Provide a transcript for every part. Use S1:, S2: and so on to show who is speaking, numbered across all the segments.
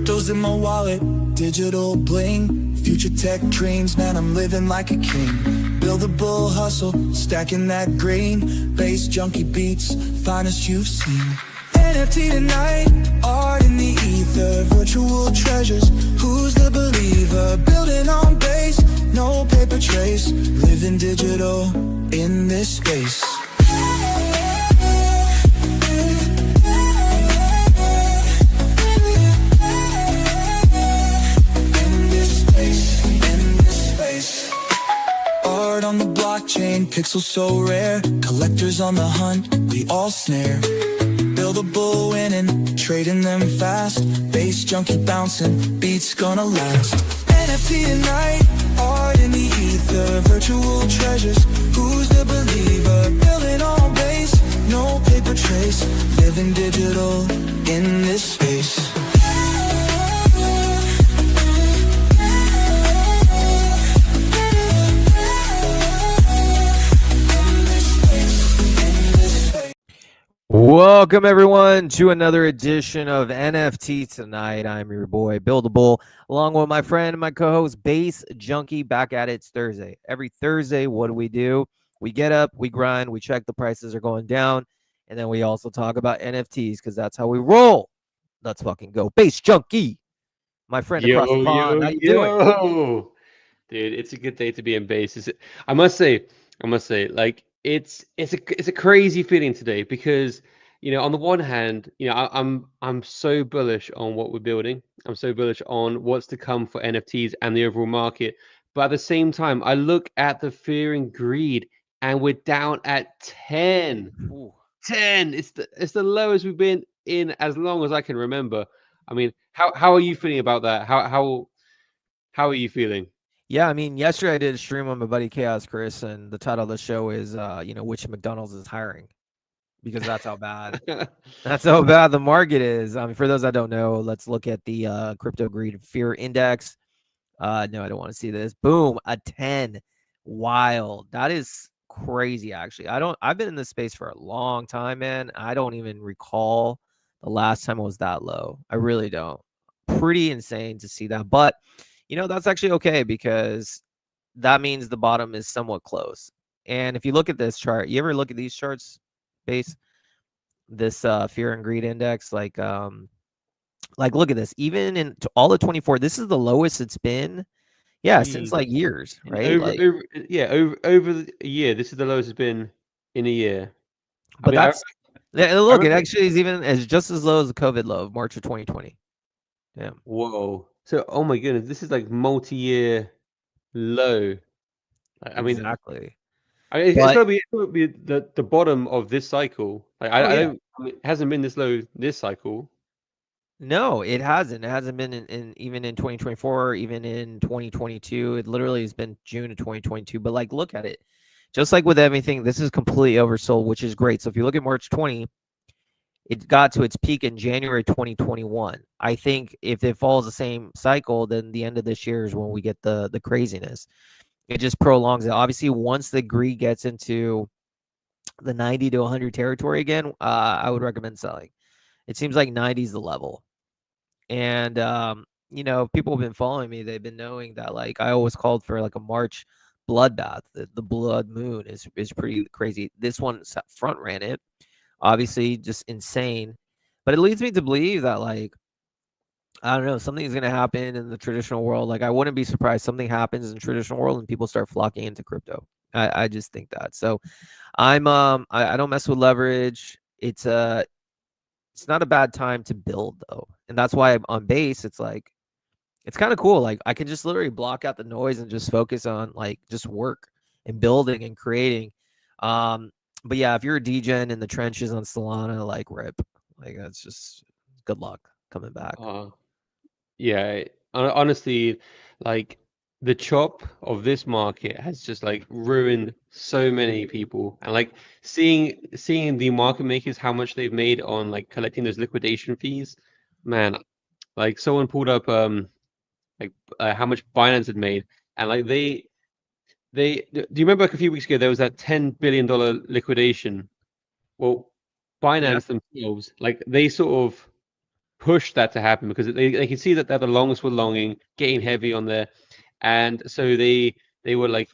S1: Crypto's in my wallet, digital bling. Future tech dreams, man, I'm living like a king. Buildable hustle, stacking that green. Bass junkie beats, finest you've seen. NFT tonight, art in the ether. Virtual treasures, who's the believer? Building on base, no paper trace. Living digital in this space. Art on the blockchain, pixels so rare. Collectors on the hunt, we all snare. Buildable winning, trading them fast. Bass junkie bouncing, beats gonna last. NFT tonight, art in the ether. Virtual treasures, who's the believer? Building on base, no paper trace. Living digital in this space.
S2: Welcome everyone to another edition of NFT Tonight. I'm your boy Buildable, along with my friend and my co-host Bass Junkie. Back at it. It's Thursday. Every Thursday, what do? We get up, we grind, we check the prices are going down, and then we also talk about NFTs because that's how we roll. Let's fucking go, Bass Junkie. My friend across the pond. How you doing?
S3: Dude, it's a good day to be in bass. I must say, like it's a crazy feeling today because on the one hand, I'm so bullish on what we're building. I'm so bullish on what's to come for NFTs and the overall market. But at the same time, I look at the fear and greed, and we're down at 10.
S2: Ooh.
S3: 10. It's the lowest we've been in as long as I can remember. I mean, how are you feeling about that? How are you feeling?
S2: Yeah, I mean, yesterday I did a stream on my buddy Chaos Chris, and the title of the show is, which McDonald's is hiring, because that's how bad the market is. For those that don't know, let's look at the crypto greed fear index. No, I don't want to see this. Boom, a 10. Wild. That is crazy, actually. I've been in this space for a long time, man. I don't even recall the last time it was that low. I really don't. Pretty insane to see that. But that's actually okay because that means the bottom is somewhat close. And if you look at this chart, you ever look at these charts, Base? This fear and greed index, like look at this. Even in all of 24, this is the lowest it's been, since like years, right?
S3: Over the year, this is the lowest it's been in a year.
S2: But look, it actually is even as just as low as the COVID low of March of 2020. Damn.
S3: Whoa. So, oh my goodness, this is like multi-year low.
S2: Exactly.
S3: It's gotta be the bottom of this cycle. Like it hasn't been this low this cycle.
S2: No, it hasn't. It hasn't been in even in 2024, even in 2022. It literally has been June of 2022. But look at it. Just like with everything, this is completely oversold, which is great. So if you look at March 20, it got to its peak in January 2021. I think if it follows the same cycle, then the end of this year is when we get the craziness. It just prolongs it. Obviously, once the greed gets into the 90 to 100 territory again, I would recommend selling. It seems like 90 is the level. And, people have been following me. They've been knowing that, I always called for, a March bloodbath. The blood moon is pretty crazy. This one front ran it. Obviously, just insane. But it leads me to believe that, I don't know, something's going to happen in the traditional world. I wouldn't be surprised something happens in the traditional world and people start flocking into crypto. I just think that. So I don't mess with leverage. It's not a bad time to build, though. And that's why on base, it's kind of cool. I can just literally block out the noise and just focus on just work and building and creating. But yeah, if you're a degen in the trenches on Solana, rip. That's just good luck coming back.
S3: Yeah, honestly, the chop of this market has just ruined so many people. And seeing the market makers how much they've made on collecting those liquidation fees, man. Someone pulled up how much Binance had made, and do you remember a few weeks ago there was that $10 billion liquidation? Well, Binance themselves, they sort of push that to happen because they can see that they're the longest were longing, getting heavy on there, and so they were like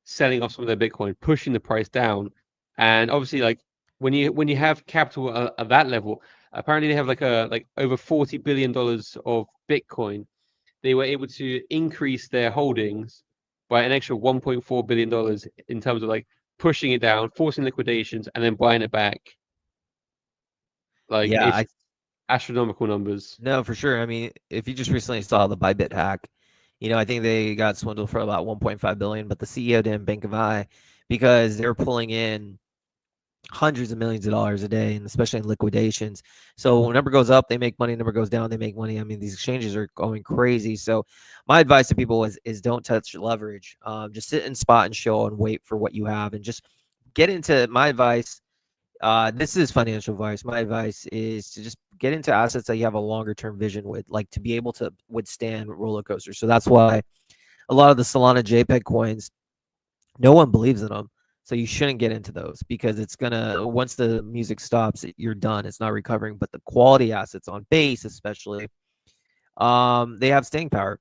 S3: selling off some of their Bitcoin, pushing the price down, and obviously like when you have capital at that level, apparently they have like over $40 billion of Bitcoin. They were able to increase their holdings by an extra $1.4 billion in terms of like pushing it down, forcing liquidations, and then buying it back. Like
S2: Yeah,
S3: it's astronomical numbers.
S2: no, for sure. I mean, if you just recently saw the Bybit hack, I think they got swindled for about 1.5 billion, but the CEO didn't blink an eye because they're pulling in hundreds of millions of dollars a day, and especially in liquidations. So when number goes up, they make money. Number goes down, they make money. I mean, these exchanges are going crazy. So my advice to people is don't touch leverage. Just sit in spot and show and wait for what you have, and just get into my advice. This is financial advice. My advice is to just get into assets that you have a longer term vision with, like to be able to withstand roller coasters. So that's why a lot of the Solana JPEG coins, no one believes in them. So you shouldn't get into those because it's gonna, once the music stops, you're done. It's not recovering. But the quality assets on base, especially, they have staying power.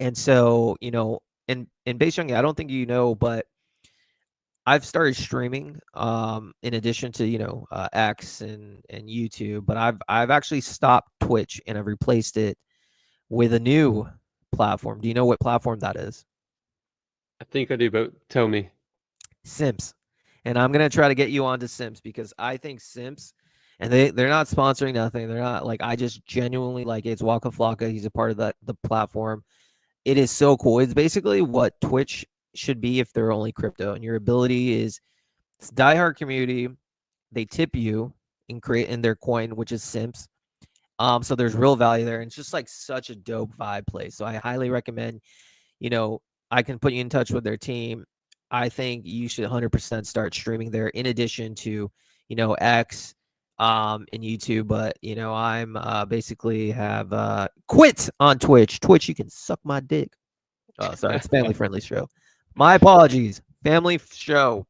S2: And so, in base chunking, I don't think but I've started streaming in addition to X and YouTube, but I've actually stopped Twitch and I've replaced it with a new platform. Do you know what platform that is?
S3: I think I do, but tell me.
S2: Sims. And I'm gonna try to get you onto Sims because I think Sims, and they're not sponsoring nothing. They're not like, I just genuinely like it. It's Waka Flocka. He's a part of the platform. It is so cool. It's basically what Twitch should be if they're only crypto. And your ability is, it's diehard community. They tip you in their coin, which is Sims. So there's real value there. And it's just like such a dope vibe place. So I highly recommend, I can put you in touch with their team. I think you should 100% start streaming there in addition to, X and YouTube. But, I'm basically have quit on Twitch. Twitch, you can suck my dick. Oh, sorry. It's a family friendly show. My apologies. Family show.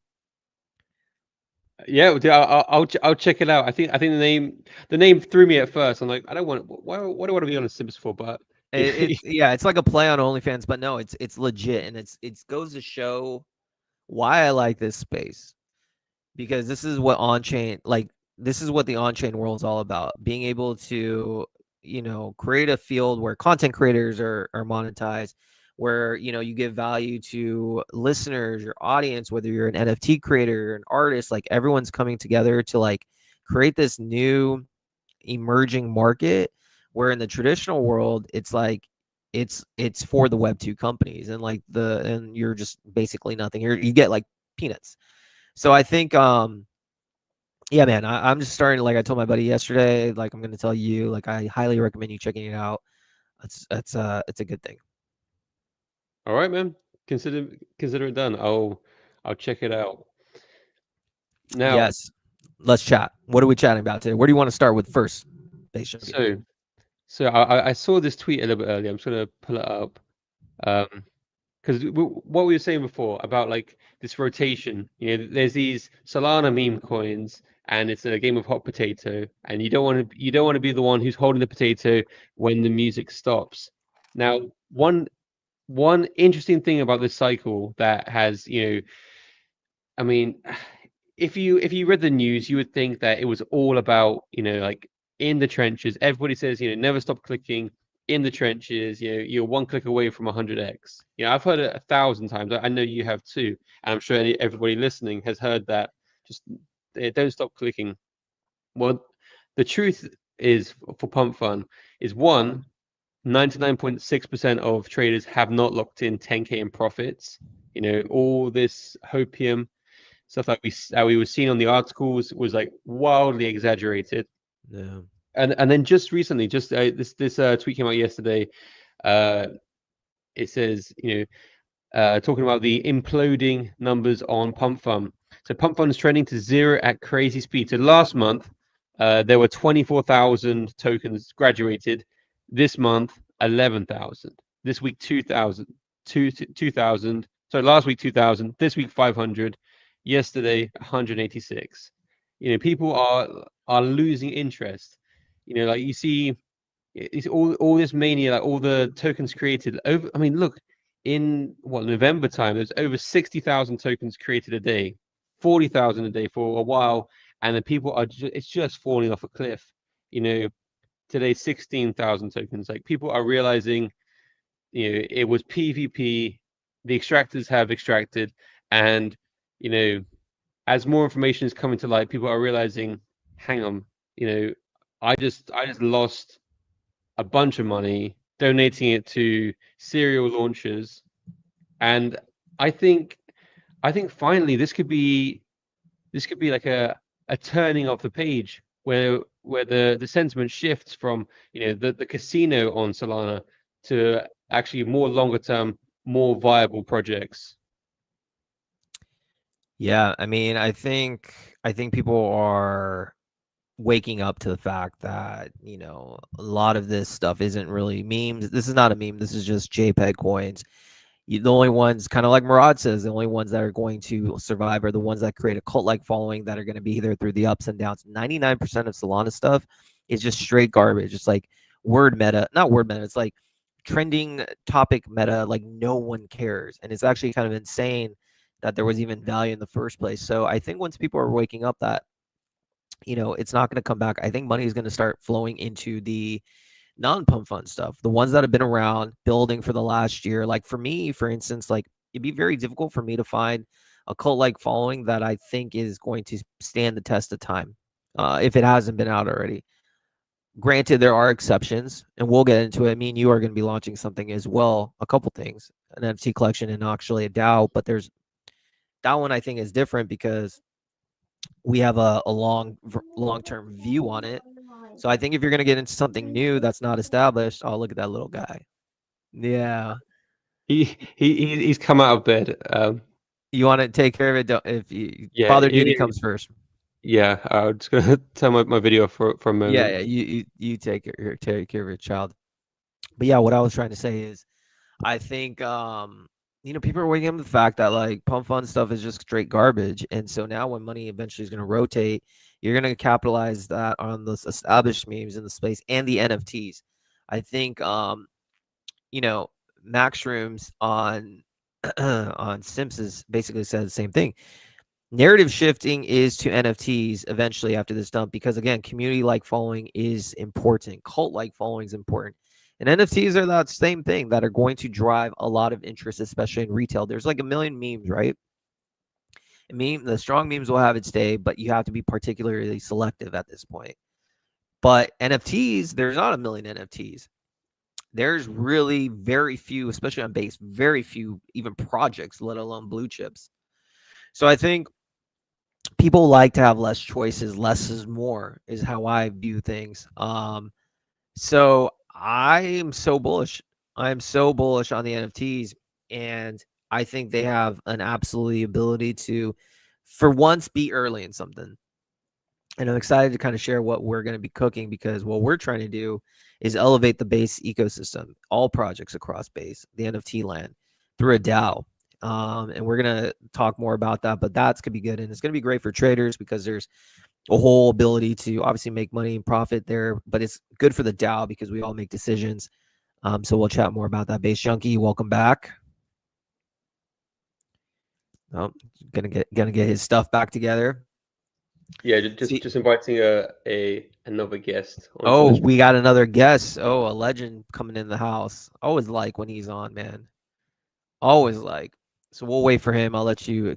S3: Yeah, dude, I'll check it out. I think the name threw me at first. I'm like, I don't want what do I want to be on a Sims for? But
S2: It's like a play on OnlyFans, but no, it's legit, and it goes to show why I like this space, because this is what this is what the on-chain world is all about. Being able to, create a field where content creators are monetized, where, you give value to listeners, your audience, whether you're an NFT creator, an artist, like everyone's coming together to like create this new emerging market, where in the traditional world it's like it's for the web 2 companies, and and you're just basically nothing. You get like peanuts. So I think yeah, man, I'm just starting, like I told my buddy yesterday, like I'm going to tell you, like I highly recommend you checking it out. It's a good thing.
S3: all right, man. Consider it done. I'll check it out. Now,
S2: Yes, let's chat. What are we chatting about today? Where do you want to start with first, base chunking?
S3: so I saw this tweet a little bit earlier. I'm just gonna pull it up. Because what we were saying before about like this rotation, there's these Solana meme coins, and it's a game of hot potato, and you don't want to be the one who's holding the potato when the music stops. Now, one interesting thing about this cycle that has, I mean, if you read the news, you would think that it was all about, like in the trenches. Everybody says, never stop clicking in the trenches. You're one click away from 100x. I've heard it 1,000 times. I know you have too, and I'm sure everybody listening has heard that. Just don't stop clicking. Well, the truth is for Pump Fun is 99.6% of traders have not locked in 10K in profits. All this hopium stuff that we were seeing on the articles was like wildly exaggerated.
S2: Yeah.
S3: And then just recently, just this tweet came out yesterday. It says, talking about the imploding numbers on Pump Fund. So Pump Fund is trending to zero at crazy speed. So last month, there were 24,000 tokens graduated. This month, 11,000. This week, 2,000. 2,000. So last week, 2,000. This week, 500. Yesterday, 186. People are losing interest. Like you see, it's all this mania, like all the tokens created over. I mean, look, in what November time, there's over 60,000 tokens created a day, 40,000 a day for a while, and then people are it's just falling off a cliff. Today 16,000 tokens. Like people are realizing, it was PvP. The extractors have extracted, and you know, as more information is coming to light, people are realizing, hang on, I just lost a bunch of money donating it to serial launchers, and I think finally this could be like a turning of the page where the sentiment shifts from the casino on Solana to actually more longer term, more viable projects.
S2: Yeah, I mean, I think people are waking up to the fact that, a lot of this stuff isn't really memes. This is not a meme. This is just JPEG coins. The only ones, kind of like Murad says, the only ones that are going to survive are the ones that create a cult-like following that are going to be there through the ups and downs. 99% of Solana stuff is just straight garbage. It's like word meta, not word meta. It's like trending topic meta. Like no one cares, and it's actually kind of insane that there was even value in the first place. So I think once people are waking up that it's not going to come back. I think money is going to start flowing into the non-pump fund stuff, the ones that have been around building for the last year. Like for me, for instance, like it'd be very difficult for me to find a cult-like following that I think is going to stand the test of time, if it hasn't been out already. Granted, there are exceptions, and we'll get into it. Me and you are going to be launching something as well, a couple things, an NFT collection and actually a DAO. But there's that one I think is different because we have a long-term view on it. So I think if you're going to get into something new that's not established, oh, look at that little guy. Yeah.
S3: He's come out of bed.
S2: You want to take care of it? If you,
S3: Yeah,
S2: father duty comes first.
S3: yeah. I'm just gonna turn my video for a
S2: Yeah,
S3: moment.
S2: yeah. You take care of your child. But yeah, what I was trying to say is I think people are waking up to the fact that like pump fund stuff is just straight garbage. And so now when money eventually is going to rotate, you're going to capitalize that on those established memes in the space and the NFTs. I think you know, Max Rooms on on Simpsons basically said the same thing. Narrative shifting is to NFTs eventually after this dump because again, community like following is important. Cult like following is important. And NFTs are that same thing that are going to drive a lot of interest, especially in retail. There's like a million memes, right? The strong memes will have its day, but you have to be particularly selective at this point. But NFTs, there's not a million NFTs. There's really very few, especially on base, very few even projects, let alone blue chips. So I think people like to have less choices. Less is more, is how I view things. So I am so bullish. I am so bullish on the NFTs, and I think they have an absolute ability to, for once, be early in something. And I'm excited to kind of share what we're going to be cooking because what we're trying to do is elevate the base ecosystem, all projects across base, the NFT land, through a DAO. And we're going to talk more about that, but that's going to be good. And it's going to be great for traders because there's a whole ability to obviously make money and profit there, but it's good for the DAO because we all make decisions. So we'll chat more about that. Base Junkie, welcome back. Oh, gonna get his stuff back together.
S3: Yeah,
S2: See,
S3: just inviting another guest onto
S2: oh,
S3: this.
S2: we got another guest. Oh, a legend coming in the house. Always like when he's on, man. Always like. So we'll wait for him. I'll let you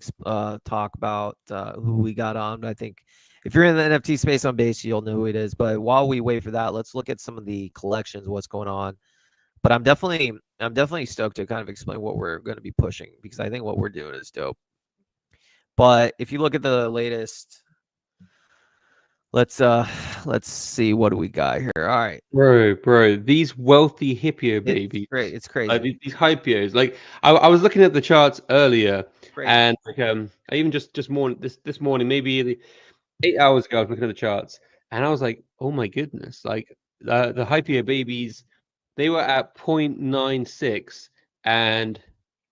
S2: talk about who we got on. But I think if you're in the NFT space on base, you'll know who it is. But while we wait for that, let's look at some of the collections, what's going on. But I'm definitely stoked to kind of explain what we're going to be pushing because I think what we're doing is dope. But if you look at the latest, let's see what do we got here. All right.
S3: Bro, these wealthy hippio
S2: It's
S3: babies,
S2: great. It's crazy.
S3: these hypios. Like I was looking at the charts earlier,
S2: Crazy.
S3: and like I even just morning this morning, maybe 8 hours ago, I was looking at the charts, and I was like, oh my goodness, like the hypio babies, they were at 0.96, and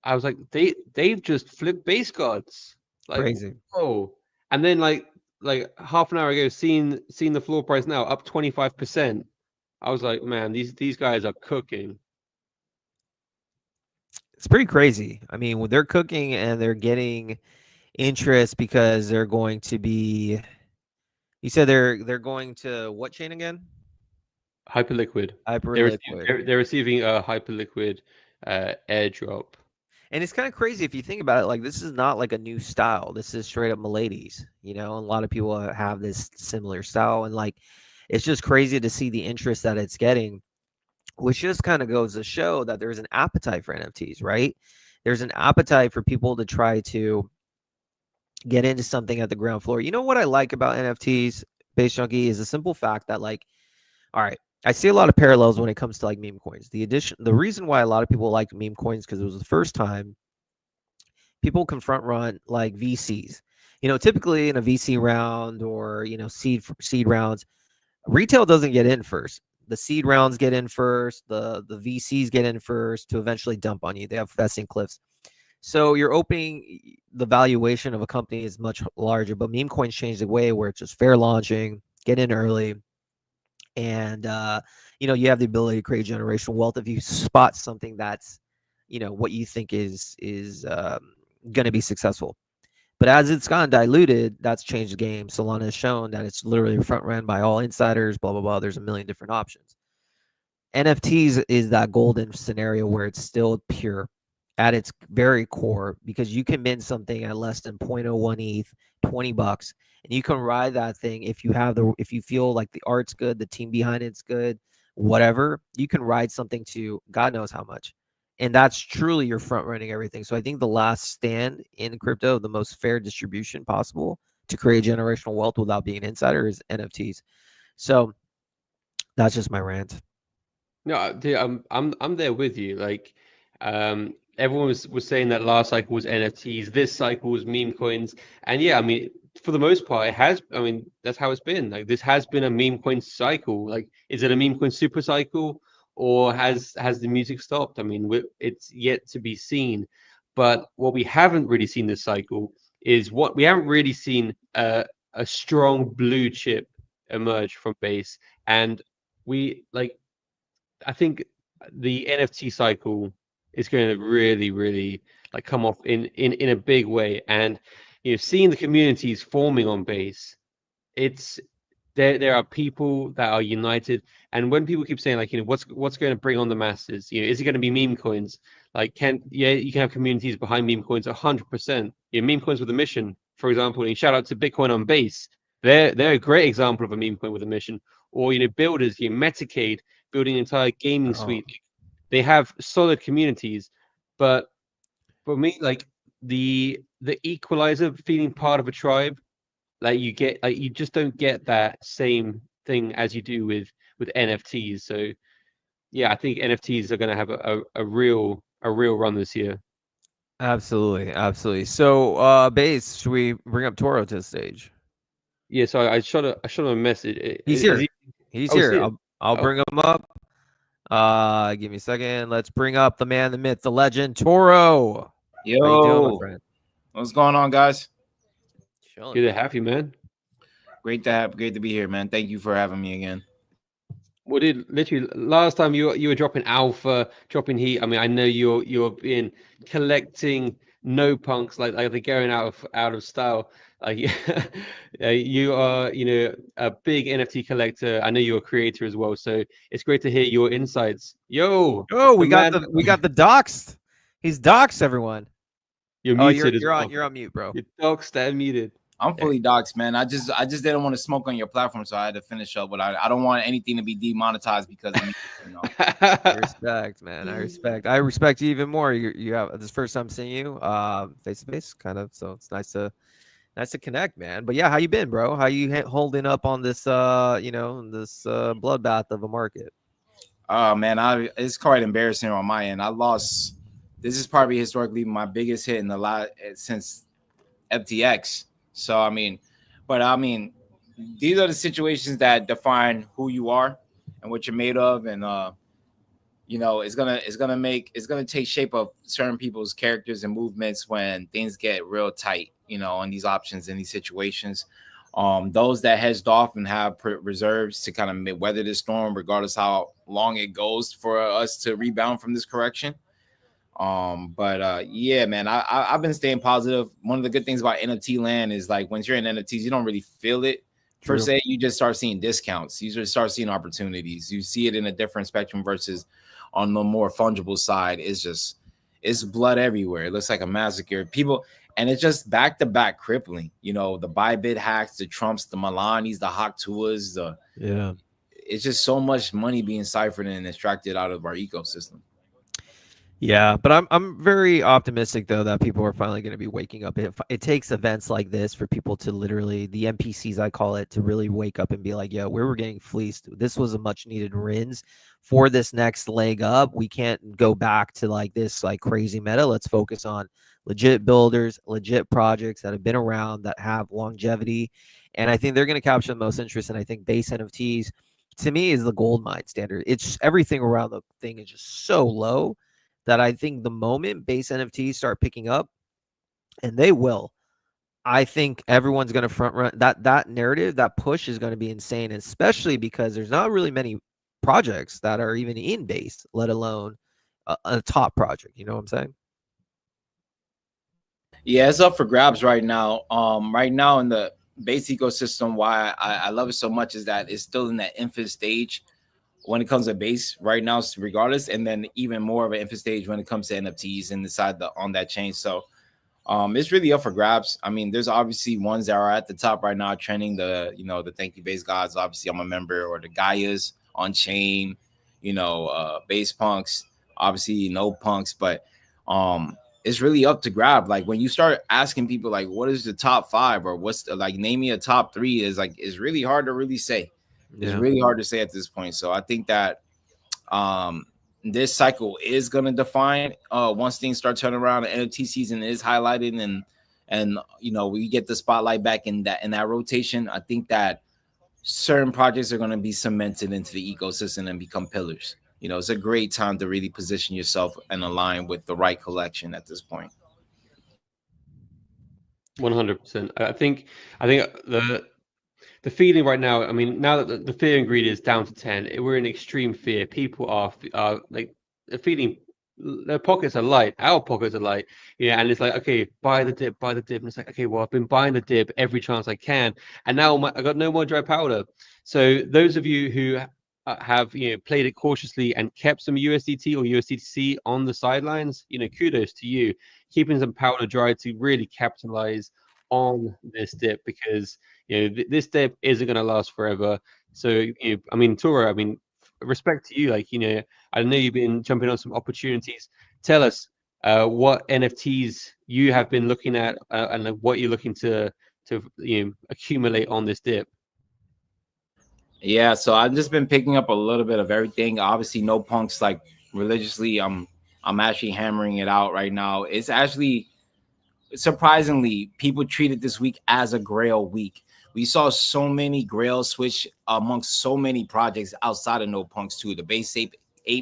S3: I was like, they've just flipped base gods, like
S2: Crazy.
S3: oh, and then like like half an hour ago, seen the floor price now up 25%. I was like, man, these guys are cooking.
S2: It's pretty crazy. I mean, when they're cooking and they're getting interest because they're going to be. You said they're going to what chain again?
S3: Hyperliquid.
S2: Hyperliquid.
S3: They're receiving a Hyperliquid airdrop.
S2: And it's kind of crazy if you think about it. Like, this is not like a new style. This is straight up Miladies. You know, a lot of people have this similar style, and like, it's just crazy to see the interest that it's getting, which just kind of goes to show that there's an appetite for NFTs, right? There's an appetite for people to try to get into something at the ground floor. You know what I like about NFTs, Base Junkie, is the simple fact that, like, all right, I see a lot of parallels when it comes to like meme coins. The reason why a lot of people like meme coins because it was the first time people confront run like VCs. You know, typically in a VC round or seed rounds, retail doesn't get in first. The seed rounds get in first. The VCs get in first to eventually dump on you. They have vesting cliffs. So you're opening the valuation of a company is much larger. But meme coins change the way where it's just fair launching, get in early, and you have the ability to create generational wealth if you spot something that's what you think is going to be successful. But as it's gotten diluted, that's changed the game. Solana has shown that it's literally front ran by all insiders, blah blah blah. There's a million different options. NFTs is that golden scenario where it's still pure at its very core because you can mint something at less than 0.01 ETH, $20, and you can ride that thing if you feel like the art's good, the team behind it's good, whatever, you can ride something to God knows how much. And that's truly your front running everything. So I think the last stand in crypto, the most fair distribution possible to create generational wealth without being an insider is NFTs. So that's just my rant.
S3: No, dude, I'm there with you. Like, everyone was saying that last cycle was NFTs, this cycle was meme coins, and yeah, I mean, for the most part, it has. I mean, that's how it's been. Like, this has been a meme coin cycle. Like, is it a meme coin super cycle, or has the music stopped? I mean, it's yet to be seen. But what we haven't really seen this cycle is what we haven't really seen a strong blue chip emerge from base, and we like. I think the NFT cycle is going to really, really like come off in a big way. And seeing the communities forming on base, it's there are people that are united. And when people keep saying like, what's going to bring on the masses? Is it going to be meme coins? Like, you can have communities behind meme coins 100%. Meme coins with a mission, for example. And shout out to Bitcoin on base. They're a great example of a meme coin with a mission. Or builders, Metacade building an entire gaming
S2: Oh,
S3: suite. They have solid communities, but for me, like the equalizer, feeling part of a tribe, like you just don't get that same thing as you do with NFTs. So yeah, I think NFTs are going to have a real run this year.
S2: absolutely, absolutely. So, Base, should we bring up Toro to the stage?
S3: Yeah, so I shot a message.
S2: He's
S3: Is
S2: here.
S3: he?
S2: He's
S3: Oh,
S2: here.
S3: see it.
S2: I'll
S3: Oh,
S2: bring him up. Give me a second. Let's bring up the man, the myth, the legend, Toro. How you doing, my
S4: Yo,
S2: friend?
S4: what's going on, guys?
S2: Chilling,
S3: good to
S2: man.
S3: have you, man.
S4: Great to be here, man. Thank you for having me again.
S3: Well, dude, literally last time you were dropping alpha, dropping heat. I mean, I know you're being collecting no punks like they're going out of style. Like you are, a big NFT collector. I know you're a creator as well, so it's great to hear your insights. Yo,
S2: Oh,
S3: the man,
S2: we got the doxed. He's doxed everyone.
S3: you're
S2: Oh,
S3: muted as well.
S2: you're on mute, bro.
S3: Your dog stand muted.
S4: I'm
S2: There.
S4: fully doxxed, man. I just didn't want to smoke on your platform, so I had to finish up. But I don't want anything to be demonetized because of me. You know.
S2: I respect, man. I respect. I respect you even more. You have this first time seeing you, face to face, kind of. So it's nice to connect, man. But yeah, how you been, bro? How you holding up on this, this bloodbath of a market?
S4: Oh man, it's quite embarrassing on my end. I lost. This is probably historically my biggest hit in the lot since FTX. So I mean, these are the situations that define who you are and what you're made of, and it's gonna take shape of certain people's characters and movements when things get real tight, on these options in these situations. Those that hedged off and have reserves to kind of weather this storm, regardless how long it goes for us to rebound from this correction. But yeah, man, I've been staying positive. One of the good things about NFT land is like once you're in NFTs, you don't really feel it per
S2: True.
S4: se. You just start seeing discounts. You just start seeing opportunities. You see it in a different spectrum versus on the more fungible side. It's blood everywhere. It looks like a massacre. People, and it's just back to back crippling. You know, the Bybit hacks, the Trumps, the Milanis, the Haktuas,
S2: Yeah.
S4: it's just so much money being ciphered and extracted out of our ecosystem.
S2: Yeah, but I'm very optimistic though that people are finally going to be waking up. It takes events like this for people to literally, the NPCs I call it, to really wake up and be like, "Yo, we were getting fleeced. This was a much needed rinse for this next leg up. We can't go back to like this like crazy meta. Let's focus on legit builders, legit projects that have been around that have longevity." And I think they're going to capture the most interest. And I think base NFTs, to me, is the gold mine standard. It's everything around the thing is just so low that I think the moment base NFTs start picking up, and they will, I think everyone's going to front run that narrative. That push is going to be insane, especially because there's not really many projects that are even in base, let alone a top project. You know what I'm saying?
S4: Yeah, it's up for grabs right now. Right now in the base ecosystem, why I love it so much is that it's still in that infant stage when it comes to base right now, regardless, and then even more of an infant stage when it comes to NFTs and inside the on that chain. So it's really up for grabs. I mean, there's obviously ones that are at the top right now, trending the Thank You Base Gods. Obviously, I'm a member, or the Gaias on chain, base punks. Obviously, no punks, but it's really up to grab. Like when you start asking people, like, what is the top five, or what's like, name me a top three, is like, it's really hard to really say. It's
S2: Yeah.
S4: really hard to say at this point. So I think that um this cycle is going to define once things start turning around, the NFT season is highlighted, and we get the spotlight back in that rotation. I think that certain projects are going to be cemented into the ecosystem and become pillars. It's a great time to really position yourself and align with the right collection at this point.
S3: 100%. I think the feeling right now, I mean, now that the fear ingredient is down to 10, we're in extreme fear. People are like, they're feeling, their pockets are light, our pockets are light, and it's like, okay, buy the dip, buy the dip. And it's like, okay, well, I've been buying the dip every chance I can, and now I got no more dry powder. So those of you who have played it cautiously and kept some USDT or USDC on the sidelines, kudos to you, keeping some powder dry to really capitalize on this dip, because this dip isn't going to last forever. So I mean, Tora, I mean, respect to you. Like, I know you've been jumping on some opportunities. Tell us what NFTs you have been looking at, and what you're looking to accumulate on this dip.
S4: Yeah, so I've just been picking up a little bit of everything. Obviously, no punks like religiously. I'm actually hammering it out right now. It's actually surprisingly, people treated this week as a Grail week. We saw so many Grail switch amongst so many projects outside of No Punks too. The base ape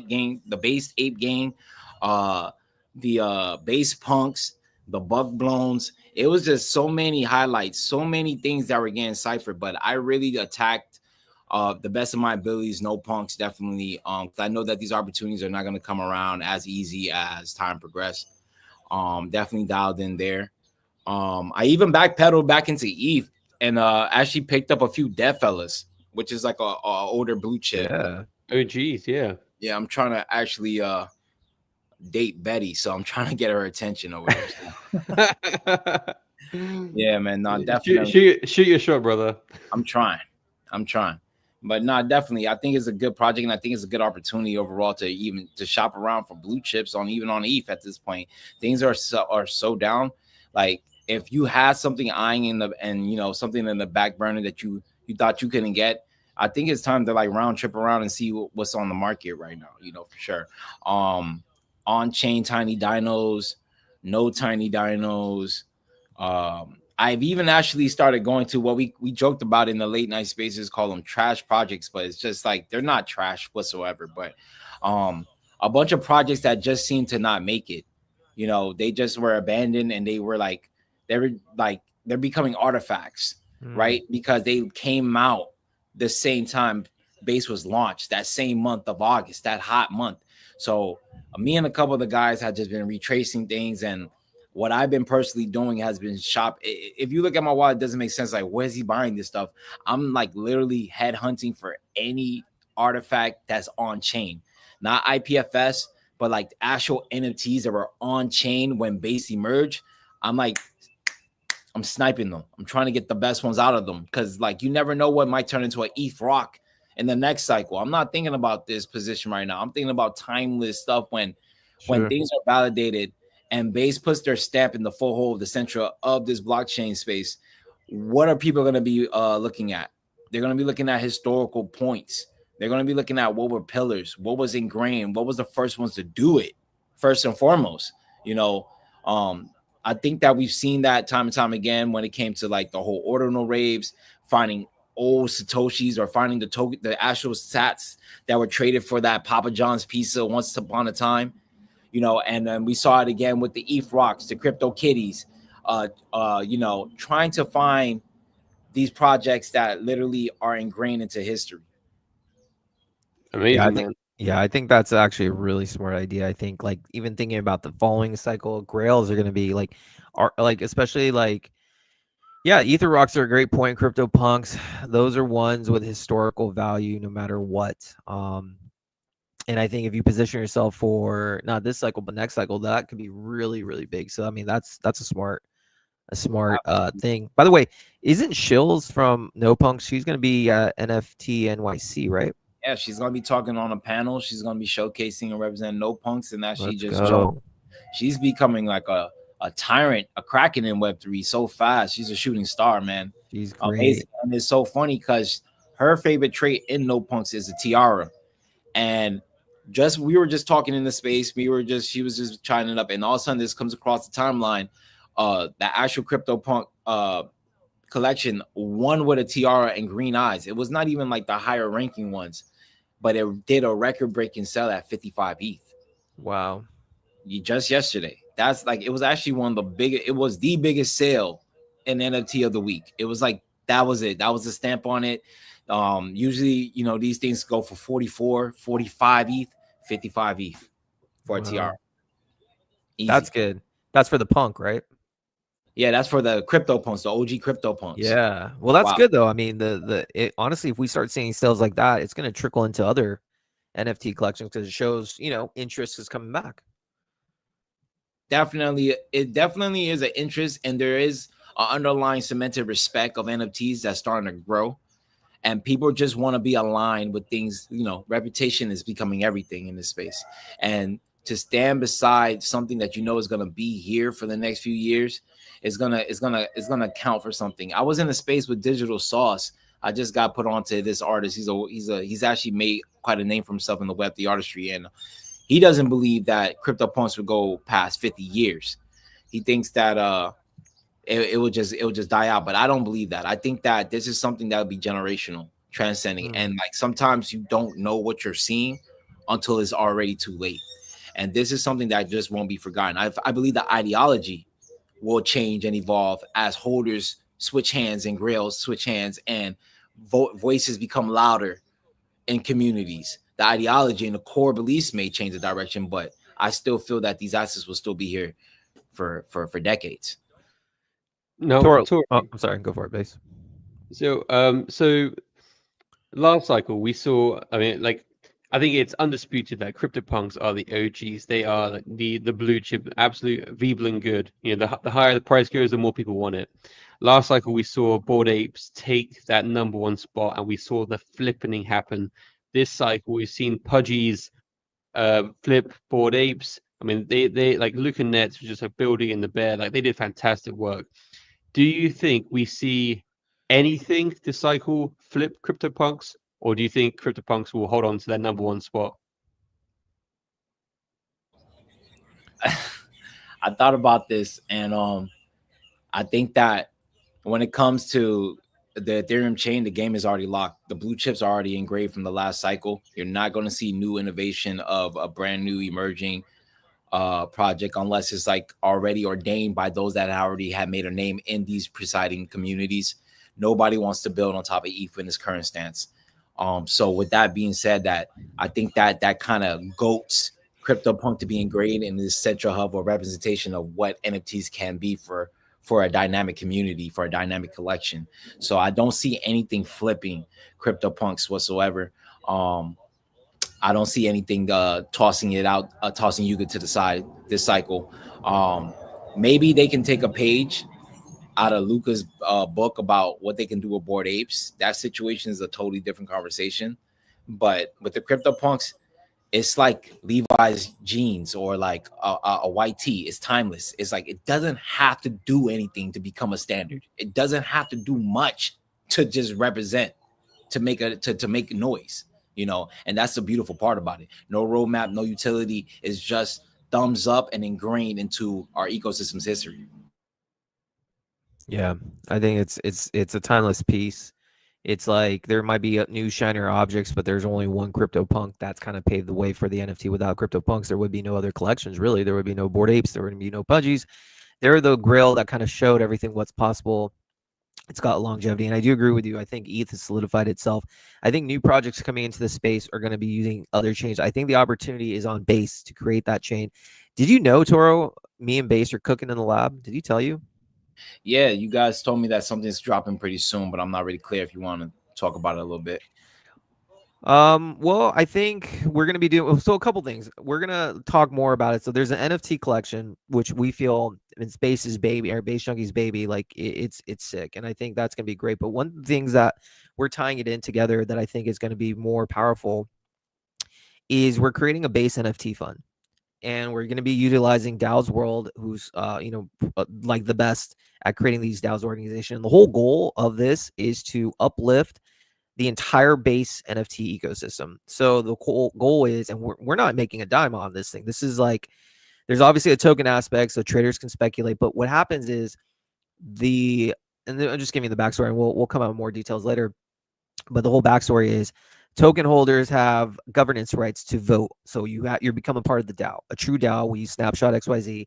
S4: gang, the base ape gang, uh, the base punks, the bug blowns. It was just so many highlights, so many things that were getting ciphered. But I really attacked the best of my abilities. No punks, definitely. 'Cause I know that these opportunities are not going to come around as easy as time progressed. Definitely dialed in there. I even backpedaled back into ETH and actually picked up a few Dead Fellas, which is like a older blue chip.
S2: Yeah.
S3: Oh, geez, yeah.
S4: Yeah, I'm trying to actually date Betty, so I'm trying to get her attention over there. So. Yeah, man, no, definitely.
S3: Shoot your shot, brother.
S4: I'm trying. But no, definitely. I think it's a good project, and I think it's a good opportunity overall to shop around for blue chips on ETH at this point. Things are so down. Like if you had something eyeing something in the back burner that you thought you couldn't get, I think it's time to like round trip around and see what's on the market right now. For sure. On chain tiny dinos, no tiny dinos. I've even actually started going to what we joked about in the late night spaces, call them trash projects, but it's just like they're not trash whatsoever. But a bunch of projects that just seem to not make it. They just were abandoned, and they're becoming artifacts. right? Because they came out the same time base was launched, that same month of August, that hot month. So me and a couple of the guys had just been retracing things, and what I've been personally doing has been shop. If you look at my wallet, it doesn't make sense. Like, where's he buying this stuff? I'm like literally head hunting for any artifact that's on chain, not IPFS, but like actual NFTs that were on chain when base emerged. I'm like, I'm sniping them. I'm trying to get the best ones out of them, because like you never know what might turn into an ETH rock in the next cycle. I'm not thinking about this position right now. I'm thinking about timeless stuff when things are validated and base puts their stamp in the full hole of the center of this blockchain space. What are people going to be looking at? They're going to be looking at historical points. They're going to be looking at what were pillars, what was ingrained, what was the first ones to do it, first and foremost. You know, I think that we've seen that time and time again when it came to like the whole ordinal raves, finding old Satoshis or finding the actual sats that were traded for that Papa John's pizza once upon a time. You know, and then we saw it again with the ETH rocks, the crypto kitties, you know, trying to find these projects that literally are ingrained into history.
S3: Amazing, man.
S2: Yeah, I think that's actually a really smart idea. I think like even thinking about the following cycle, grails are going to be like, are like especially like, yeah, Ether rocks are a great point. Crypto punks, those are ones with historical value no matter what. And I think if you position yourself for not this cycle but next cycle, that could be really really big. So I mean that's a smart thing. By the way, isn't Shills from No Punks? She's going to be at NFT NYC, right?
S4: Yeah, she's gonna be talking on a panel. She's gonna be showcasing and representing No Punks, and that she
S2: Let's
S4: just
S2: go.
S4: she's becoming like a tyrant, a kraken in Web3 so fast. She's a shooting star, man.
S2: She's great.
S4: Amazing. And it's so funny because her favorite trait in No Punks is a tiara. And we were just talking in the space. She was just chiming it up, and all of a sudden this comes across the timeline. The actual CryptoPunk collection, one with a tiara and green eyes. It was not even like the higher ranking ones, but it did a record breaking sell at 55 ETH.
S2: Wow.
S4: Just yesterday. That's like, it was actually one of the biggest, it was the biggest sale in NFT of the week. It was like, that was it. That was the stamp on it. Usually, you know, these things go for 44, 45 ETH, 55 ETH for a TR. Easy.
S2: That's good. That's for the punk, right?
S4: Yeah, that's for the crypto punks, the OG crypto punks.
S2: Yeah. Well, that's good though. I mean, honestly, if we start seeing sales like that, it's going to trickle into other NFT collections because it shows, you know, interest is coming back.
S4: Definitely, it definitely is an interest, and there is an underlying cemented respect of NFTs that's starting to grow, and people just want to be aligned with things. You know, reputation is becoming everything in this space, and to stand beside something that you know is going to be here for the next few years is gonna count for something. I was in a space with Digital Sauce. I just got put onto this artist. He's actually made quite a name for himself in the Web3 artistry, and he doesn't believe that CryptoPunks would go past 50 years. He thinks that it will just die out. But I don't believe that. I think that this is something that would be generational, transcending. And like sometimes you don't know what you're seeing until it's already too late. And this is something that just won't be forgotten. I believe the ideology will change and evolve as holders switch hands and grails switch hands and voices become louder in communities. The ideology and the core beliefs may change the direction, but I still feel that these assets will still be here for decades.
S3: No,
S2: I'm sorry, go for it, Base.
S3: So last cycle we saw, I mean, like, I think it's undisputed that CryptoPunks are the OGs. They are like the blue chip, absolute Veblen good. You know, the higher the price goes, the more people want it. Last cycle we saw Bored Apes take that #1 spot, and we saw the flippening happen. This cycle we've seen Pudgy's flip Bored Apes. I mean, they like Luke and Nets were just like building in the bear. Like they did fantastic work. Do you think we see anything this cycle flip CryptoPunks, or do you think CryptoPunks will hold on to their #1 spot?
S4: I thought about this, and I think that when it comes to the Ethereum chain, the game is already locked. The blue chips are already engraved from the last cycle. You're not going to see new innovation of a brand new emerging project unless it's like already ordained by those that already have made a name in these presiding communities. Nobody wants to build on top of ETH in its current stance. So with that being said, that I think that kind of goats CryptoPunk to be ingrained in this central hub or representation of what NFTs can be for a dynamic community, for a dynamic collection. So I don't see anything flipping CryptoPunks whatsoever. I don't see anything tossing it out, tossing Yuga to the side this cycle. Um, Maybe they can take a page out of Luca's book about what they can do with Bored Apes. That situation is a totally different conversation. But with the CryptoPunks, it's like Levi's jeans or like a white tee. It's timeless. It's like it doesn't have to do anything to become a standard. It doesn't have to do much to just represent, to make to make noise, you know. And that's the beautiful part about it. No roadmap, no utility. It's just thumbs up and ingrained into our ecosystem's history.
S2: Yeah, I think it's a timeless piece. It's like there might be new shinier objects, but there's only one CryptoPunk that's kind of paved the way for the NFT. Without CryptoPunks, there would be no other collections. Really, there would be no Bored Apes. There would be no Pudgies. They're the grail that kind of showed everything what's possible. It's got longevity, and I do agree with you. I think ETH has solidified itself. I think new projects coming into the space are going to be using other chains. I think the opportunity is on Base to create that chain. Did you know, Toro? Me and Base are cooking in the lab. Did he tell you?
S4: Yeah, you guys told me that something's dropping pretty soon, but I'm not really clear if you want to talk about it a little bit.
S2: Well, I think we're gonna be doing so a couple things. We're gonna talk more about it. So there's an NFT collection which we feel it's Base's baby or Base Junkies baby, like it's sick, and I think that's gonna be great. But one of the things that we're tying it in together that I think is gonna be more powerful is we're creating a Base NFT fund, and we're gonna be utilizing DAO's World, who's like the best at creating these DAO's organization. The whole goal of this is to uplift the entire Base NFT ecosystem. So the goal is, and we're not making a dime on this thing. This is like, there's obviously a token aspect, so traders can speculate. But what happens is and I'm just giving you the backstory, and we'll come out with more details later. But the whole backstory is token holders have governance rights to vote. So you're becoming part of the DAO, a true DAO. We use Snapshot XYZ.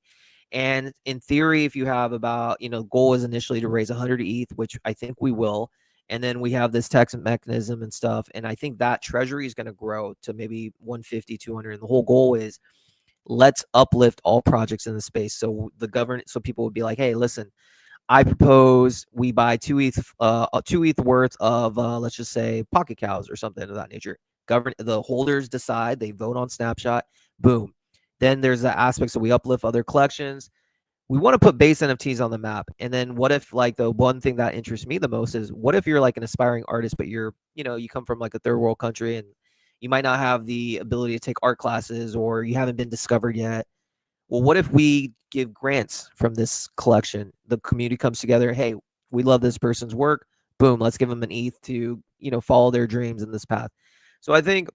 S2: And in theory, if you have about, goal is initially to raise 100 ETH, which I think we will. And then we have this tax mechanism and stuff. And I think that treasury is going to grow to maybe 150, 200. And the whole goal is let's uplift all projects in the space. So so people would be like, hey, listen, I propose we buy 2 ETH worth of, let's just say, pocket cows or something of that nature. The holders decide, they vote on Snapshot, boom. Then there's the aspects that we uplift other collections. We want to put Base NFTs on the map. And then what if, like, the one thing that interests me the most is what if you're like an aspiring artist, but you come from like a third world country and you might not have the ability to take art classes or you haven't been discovered yet. Well, what if we give grants from this collection? The community comes together. Hey, we love this person's work. Boom, let's give them an ETH to, follow their dreams in this path. So I think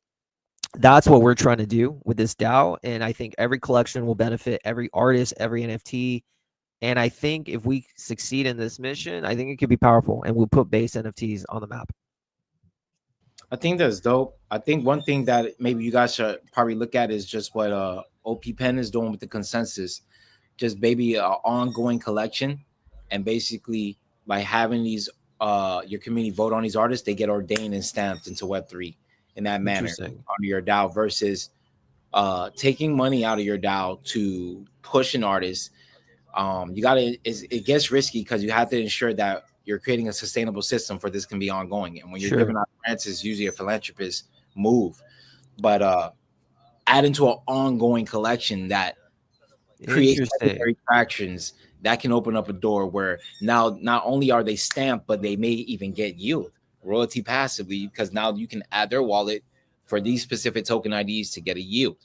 S2: that's what we're trying to do with this DAO. And I think every collection will benefit every artist, every NFT. And I think if we succeed in this mission, I think it could be powerful and we'll put Base NFTs on the map.
S4: I think that's dope. I think one thing that maybe you guys should probably look at is just what OP Pen is doing with the consensus. Just maybe an ongoing collection, and basically by having these your community vote on these artists, they get ordained and stamped into Web3 in that manner under your DAO versus taking money out of your DAO to push an artist. It gets risky because you have to ensure that you're creating a sustainable system for this can be ongoing. And when you're giving out grants, it's usually a philanthropist move. But add into an ongoing collection that creates secondary tractions that can open up a door where now not only are they stamped, but they may even get yield royalty passively because now you can add their wallet for these specific token IDs to get a yield,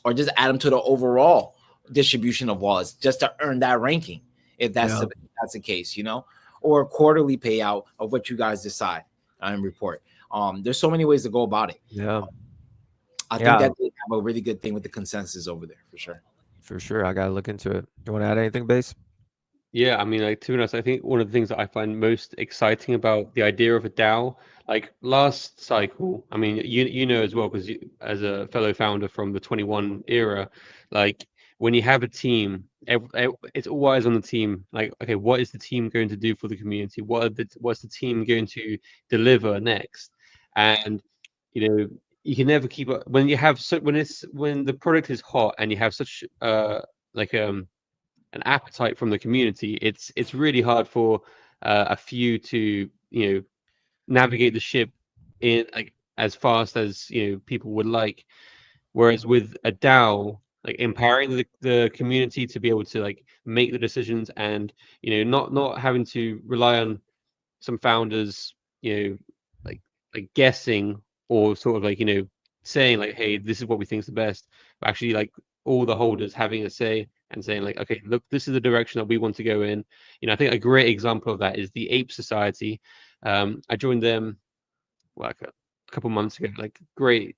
S4: or just add them to the overall distribution of wallets just to earn that ranking. If that's the case, or a quarterly payout of what you guys decide and report. There's so many ways to go about it. I think that they have a really good thing with the consensus over there for sure.
S2: For sure. I got to look into it. You want to add anything, Base?
S3: Yeah, I mean, like, to be honest, I think one of the things that I find most exciting about the idea of a DAO, like last cycle, I mean, you know as well, because as a fellow founder from the 21 era, like when you have a team, it's always on the team. Like, okay, what is the team going to do for the community? What's the team going to deliver next? And you can never keep up when you have when the product is hot and you have such like an appetite from the community. It's really hard for a few to navigate the ship in like as fast as people would like. Whereas with a DAO, like empowering the community to be able to like make the decisions and not having to rely on some founders, like guessing or sort of like saying like, hey, this is what we think is the best, but actually like all the holders having a say and saying like, okay, look, this is the direction that we want to go in. I think a great example of that is the Ape Society. I joined them like a couple months ago. Like great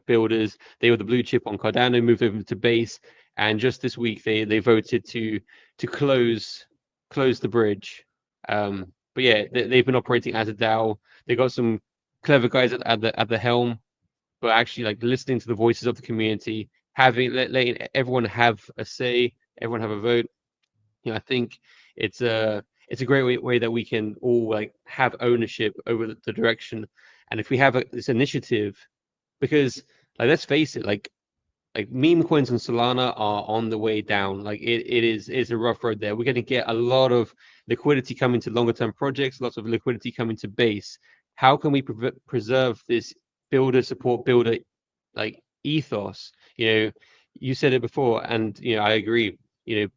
S3: builders. They were the blue chip on Cardano, moved over to Base, and just this week they voted to close the bridge. But yeah, they've been operating as a DAO. They got some clever guys at the helm, but actually like listening to the voices of the community, letting everyone have a say, everyone have a vote. I think it's a great way that we can all like have ownership over the direction. And if we have this initiative, because like let's face it, like meme coins and Solana are on the way down. Like it's a rough road there. We're going to get a lot of liquidity coming to longer term projects, lots of liquidity coming to Base. How can we preserve this builder like ethos? You said it before, and I agree.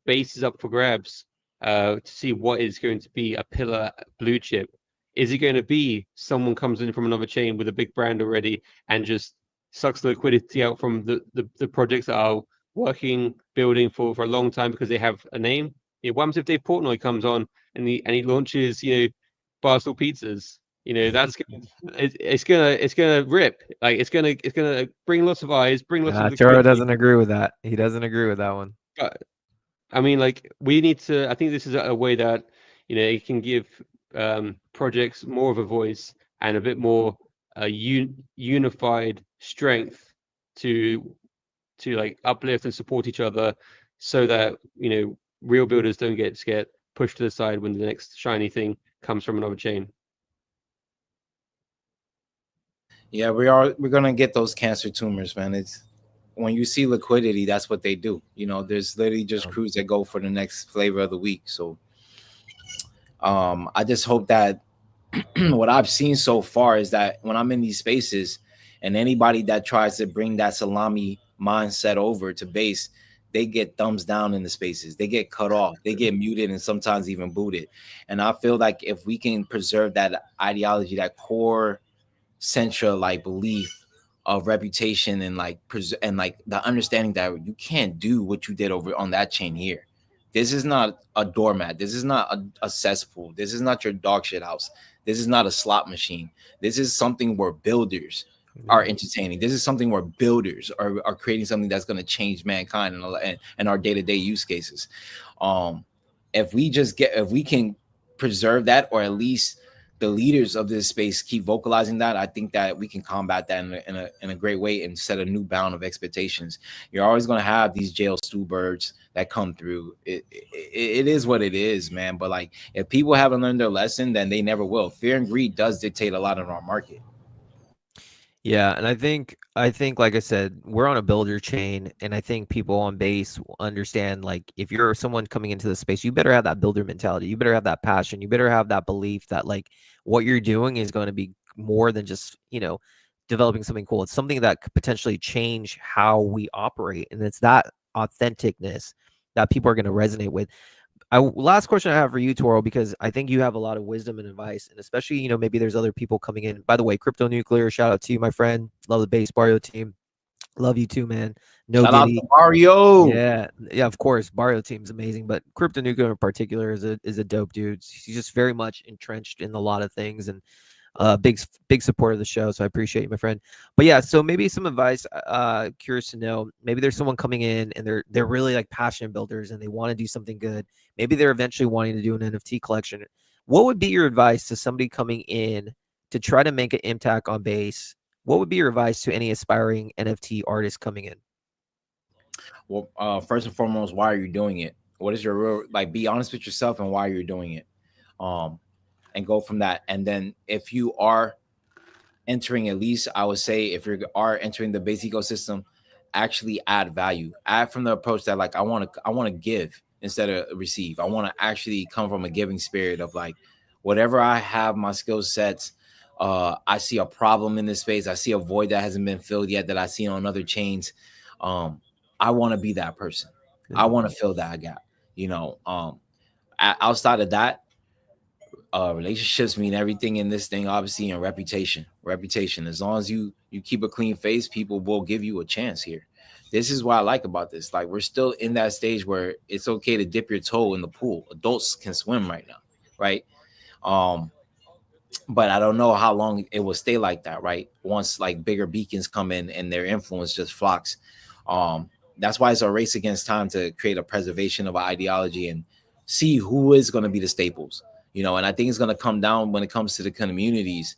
S3: Base is up for grabs to see what is going to be a pillar blue chip. Is it going to be someone comes in from another chain with a big brand already and just sucks the liquidity out from the projects that are building for a long time because they have a name? What happens if Dave Portnoy comes on and he launches Barstool Pizzas? That's it's gonna rip. Like it's gonna bring lots of eyes, bring lots of
S2: Charo
S3: liquidity.
S2: doesn't agree with that. He doesn't agree with that one.
S3: But I mean, like we need to. I think this is a way that it can give projects more of a voice and a bit more unified strength to like uplift and support each other, so that real builders don't get pushed to the side when the next shiny thing comes from another chain.
S4: Yeah, we're gonna get those cancer tumors, man. It's when you see liquidity, that's what they do. There's literally just crews that go for the next flavor of the week. So I just hope that what I've seen so far is that when I'm in these spaces and anybody that tries to bring that salami mindset over to Base, they get thumbs down in the spaces. They get cut off. They get muted and sometimes even booted. And I feel like if we can preserve that ideology, that core central like belief of reputation and like the understanding that you can't do what you did over on that chain here. This is not a doormat. This is not a cesspool. This is not your dog shit house. This is not a slot machine. This is something where builders are entertaining. This is something where builders are creating something that's going to change mankind and our day-to-day use cases. If we can preserve that, or at least the leaders of this space keep vocalizing that, I think that we can combat that in a great way and set a new bound of expectations. You're always going to have these jail stew birds that come through. It is what it is, man. But like, if people haven't learned their lesson, then they never will. Fear and greed does dictate a lot in our market.
S2: Yeah, and I think like I said, we're on a builder chain, and I think people on Base understand, like, if you're someone coming into the space, you better have that builder mentality. You better have that passion. You better have that belief that like what you're doing is going to be more than just developing something cool. It's something that could potentially change how we operate, and it's that authenticness that people are going to resonate with. Last question I have for you, Toro, because I think you have a lot of wisdom and advice, and especially, maybe there's other people coming in. By the way, Crypto Nuclear, shout out to you, my friend. Love the Base Barrio team. Love you too, man. No
S4: Shout out
S2: Giddy.
S4: to Mario.
S2: Yeah, of course. Barrio team's amazing, but Crypto Nuclear in particular is a dope dude. He's just very much entrenched in a lot of things, and big supporter of the show, so I appreciate you, my friend. But yeah, so maybe some advice. Curious to know, maybe there's someone coming in and they're really like passionate builders and they want to do something good. Maybe they're eventually wanting to do an NFT collection. What would be your advice to somebody coming in to try to make an impact on Base? What would be your advice to any aspiring NFT artist coming in?
S4: Well, first and foremost, why are you doing it? What is your real, like? Be honest with yourself and why you're doing it, um, and go from that. And then if you are entering, at least I would say, if you are entering the base ecosystem, actually add value. Add from the approach that, like, I want to give instead of receive. I want to actually come from a giving spirit of, like, whatever I have, my skill sets. I see a problem in this space. I see a void that hasn't been filled yet that I see on other chains. Um, I want to be that person. I
S2: Yeah.
S4: want to fill that gap. You know, outside of that, relationships mean everything in this thing, obviously, and reputation. As long as you keep a clean face, people will give you a chance here. This is what I like about this. Like, we're still in that stage where it's okay to dip your toe in the pool. Adults can swim right now, right? um but I don't know how long it will stay like that, right? Once, like, bigger beacons come in and their influence just flocks. That's why it's a race against time to create a preservation of ideology and see who is going to be the staples. And I think it's going to come down when it comes to the communities.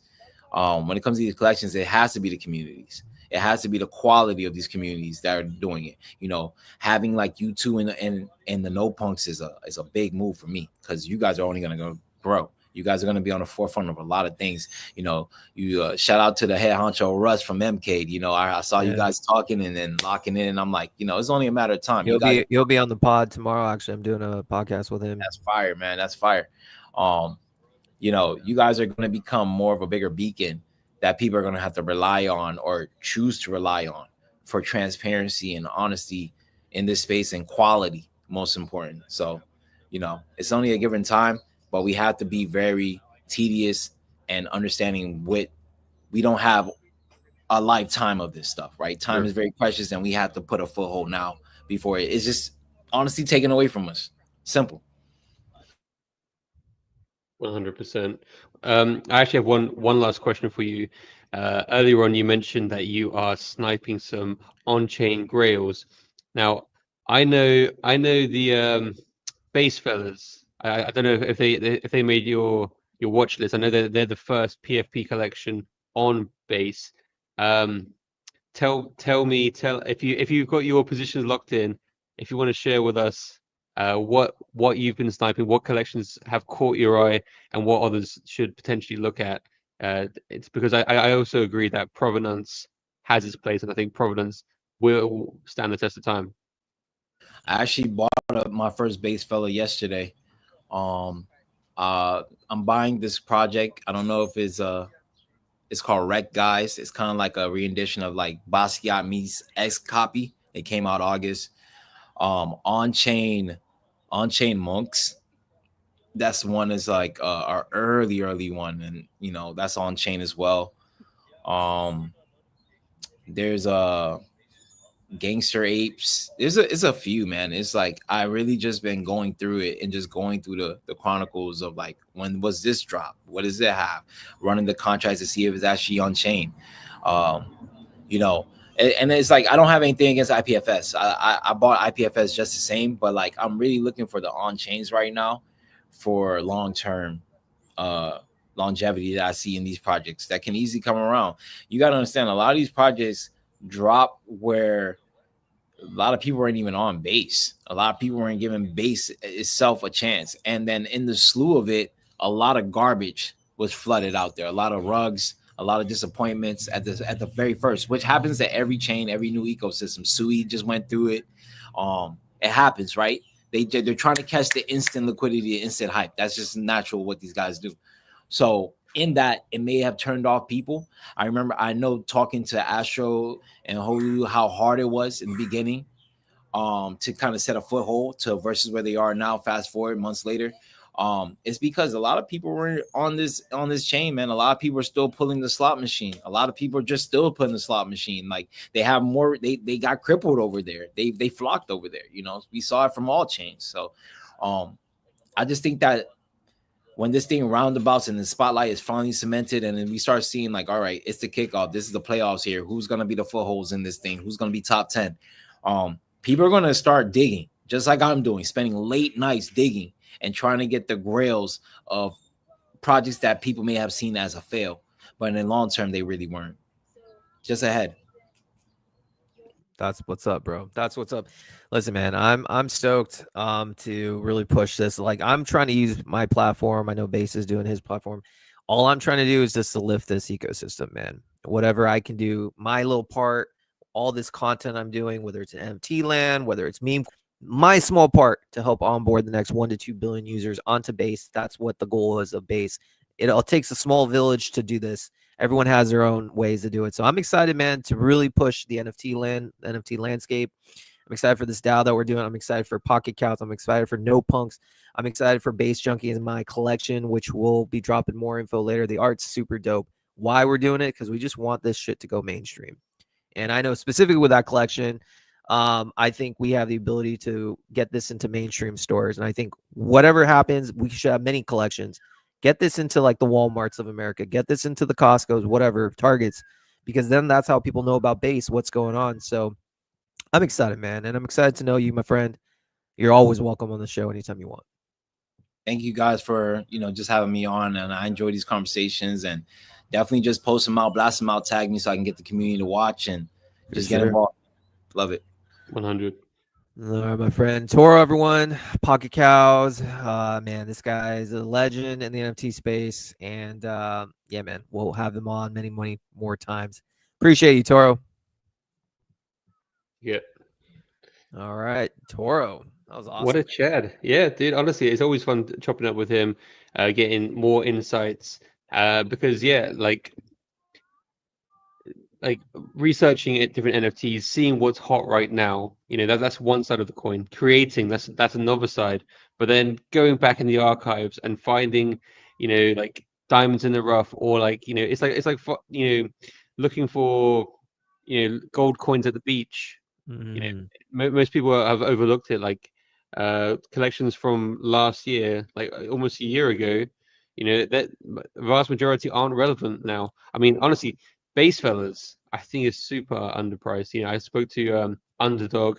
S4: When it comes to these collections, it has to be the communities. It has to be the quality of these communities that are doing it. Having like you two and the no punks is a big move for me, because you guys are only going to go grow. You guys are going to be on the forefront of a lot of things. You shout out to the head honcho Russ from MK. I saw you
S2: Yeah.
S4: guys talking and then locking in, and I'm like, it's only a matter of time. You guys,
S2: He'll be on the pod tomorrow. Actually, I'm doing a podcast with him.
S4: that's fire, man. That's fire. Um, you guys are going to become more of a bigger beacon that people are going to have to rely on or choose to rely on for transparency and honesty in this space, and quality, most important. So, it's only a given time, but we have to be very tedious and understanding we don't have a lifetime of this stuff, right? Time
S3: Sure.
S4: is very precious, and we have to put a foothold now before it's just honestly taken away from us. Simple.
S3: 100%. I actually have one last question for you. Earlier on, you mentioned that you are sniping some on-chain grails. Now, I know the base fellas. I don't know if they made your watch list. I know they're the first PFP collection on base. Um, tell if you've got your positions locked in, if you want to share with us what you've been sniping, what collections have caught your eye, and what others should potentially look at. It's because I also agree that provenance has its place, and I think provenance will stand the test of time.
S4: I actually bought my first base fella yesterday. Um, I'm buying this project. I don't know if it's called Wreck Guys. It's kind of like a rendition of like Basquiat meets X Copy. It came out August. On chain monks. That's one is like our early one, and that's on chain as well. Um, there's a Gangster Apes. It's a few, man. It's like I really just been going through it and just going through the chronicles of, like, when was this drop? What does it have? Running the contracts to see if it's actually on chain. Um, you know, and it's like I don't have anything against IPFS. I bought IPFS just the same, but like I'm really looking for the on chains right now for long term uh longevity that I see in these projects that can easily come around. You got to understand, a lot of these projects drop where a lot of people weren't even on base. A lot of people weren't giving base itself a chance. And then in the slew of it, a lot of garbage was flooded out there. A lot of rugs, a lot of disappointments at the very first, which happens to every chain, every new ecosystem. Sui just went through it. It happens, right? They're trying to catch the instant liquidity, the instant hype. That's just natural what these guys do. So in that, it may have turned off people. I know talking to Astro and Holu how hard it was in the beginning to kind of set a foothold to versus where they are now, fast forward months later. It's because a lot of people were on this chain, man. A lot of people are still pulling the slot machine. A lot of people are just still putting the slot machine. Like they have more, they got crippled over there. They flocked over there. We saw it from all chains. So I just think that when this thing roundabouts and the spotlight is finally cemented, and then we start seeing like, all right, it's the kickoff. This is the playoffs here. Who's gonna be the footholds in this thing? Who's gonna be top 10? People are gonna start digging, just like I'm doing, spending late nights digging and trying to get the grails of projects that people may have seen as a fail, but in the long term, they really weren't. Just ahead.
S2: That's what's up, bro. That's what's up. Listen, man, I'm stoked to really push this. Like I'm trying to use my platform. I know Base is doing his platform. All I'm trying to do is just to lift this ecosystem, man. Whatever I can do, my little part, all this content I'm doing, whether it's an NFT land, whether it's meme, my small part to help onboard the next 1 to 2 billion users onto Base. That's what the goal is of Base. It all takes a small village to do this. Everyone has their own ways to do it. So I'm excited, man, to really push the NFT landscape. I'm excited for this DAO that we're doing. I'm excited for Pocket Counts. I'm excited for No Punks. I'm excited for Base Junkie in my collection, which will be dropping more info later. The art's super dope. Why we're doing it? Because we just want this shit to go mainstream. And I know specifically with that collection, I think we have the ability to get this into mainstream stores. And I think whatever happens, we should have many collections. Get this into like the Walmarts of America. Get this into the Costco's, whatever, Targets, because then that's how people know about Base, what's going on. So I'm excited, man. And I'm excited to know you, my friend. You're always welcome on the show anytime you want.
S4: Thank you guys for, just having me on. And I enjoy these conversations, and definitely just post them out, blast them out, tag me so I can get the community to watch and just get involved. Love it.
S3: 100.
S2: All right, my friend Toro, everyone. Pocket Cows. Man, this guy is a legend in the NFT space. And yeah, man, we'll have them on many more times. Appreciate you, Toro.
S3: Yeah.
S2: All right, Toro. That was awesome.
S3: What a Chad. Yeah, dude. Honestly, it's always fun chopping up with him, getting more insights. Because yeah, like researching it, different NFTs, seeing what's hot right now. That's one side of the coin. Creating, that's another side. But then going back in the archives and finding, like diamonds in the rough, or like, it's like looking for, gold coins at the beach. Most people have overlooked it. Like collections from last year, like almost a year ago, that the vast majority aren't relevant now. I mean, honestly, Base Fellas, I think is super underpriced. I spoke to Underdog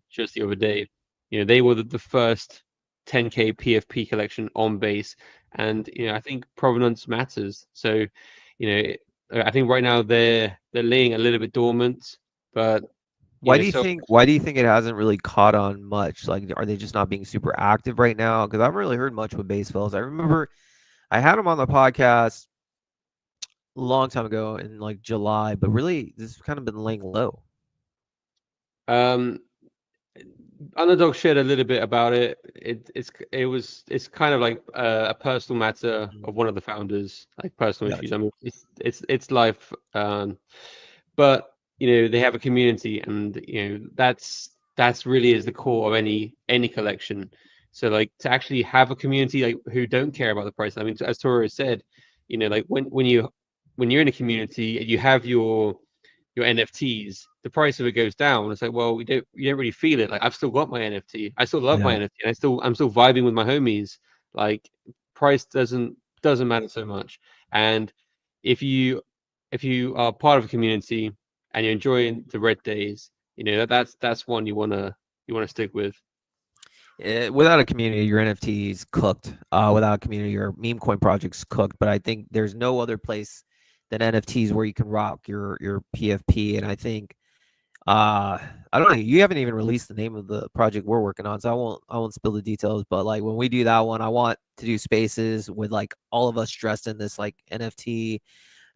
S3: just the other day. They were the first 10K PFP collection on Base, and I think provenance matters. So, I think right now they're laying a little bit dormant, but
S2: why do you think it hasn't really caught on much? Like, are they just not being super active right now? Because I haven't really heard much with Base Fellas. I remember I had him on the podcast a long time ago in like July, but really this has kind of been laying low.
S3: Underdog shared a little bit about it. It's kind of like a personal matter of one of the founders, like personal issues. I mean, it's life, but they have a community, and that's really is the core of any collection. So like to actually have a community like who don't care about the price. I mean, as Toro said, like when you're in a community and you have your NFTs, the price of it goes down. It's like, well, you don't really feel it. Like I've still got my NFT. I still love my NFT. And I'm still vibing with my homies. Like price doesn't matter so much. And if you are part of a community and you're enjoying the red days, that's one you wanna stick with.
S2: Without a community, your NFT's cooked. Without a community, your meme coin project's cooked. But I think there's no other place than NFTs where you can rock your PFP. And I think I don't know, you haven't even released the name of the project we're working on, so I won't spill the details. But like when we do that one, I want to do spaces with like all of us dressed in this like NFT,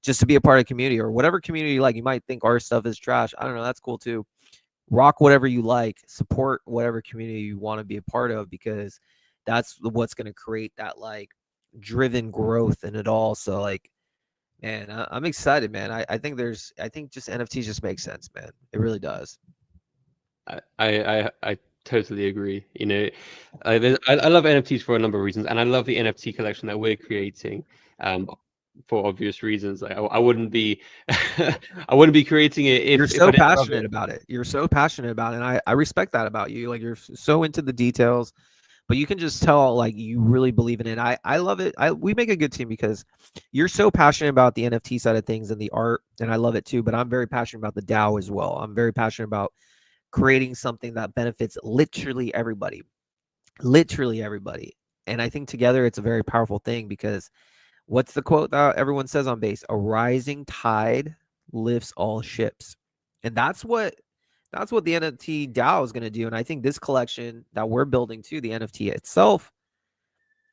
S2: just to be a part of the community or whatever community. Like you might think our stuff is trash. I don't know. That's cool too. Rock whatever you like, support whatever community you want to be a part of, because that's what's going to create that like driven growth in it all. So like, man, I'm excited, man. I think just NFTs just make sense, man. It really does.
S3: I totally agree. I love NFTs for a number of reasons, and I love the NFT collection that we're creating. For obvious reasons, like I wouldn't be, I wouldn't be creating it if
S2: You're so
S3: I didn't love
S2: passionate about it. You're so passionate about it, and I respect that about you. Like you're so into the details, but you can just tell like you really believe in it. I love it. We make a good team because you're so passionate about the NFT side of things and the art, and I love it too. But I'm very passionate about the DAO as well. I'm very passionate about creating something that benefits literally everybody. Literally everybody. And I think together it's a very powerful thing, because what's the quote that everyone says on Base? A rising tide lifts all ships. And that's what That's what the NFT DAO is going to do. And I think this collection that we're building too, the NFT itself,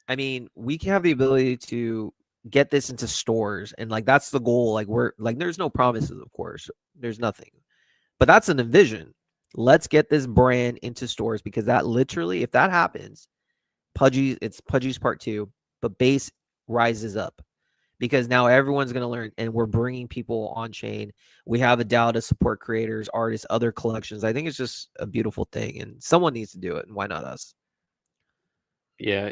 S2: I mean, we can have the ability to get this into stores. And like, that's the goal. Like, we're like, there's no promises, of course. There's nothing. But that's an envision. Let's get this brand into stores because that literally, if that happens, it's Pudgy's part 2, but base rises up because now everyone's going to learn and we're bringing people on chain. We have a DAO to support creators, artists, other collections. I think it's just a beautiful thing and someone needs to do it. And why not us?
S3: Yeah,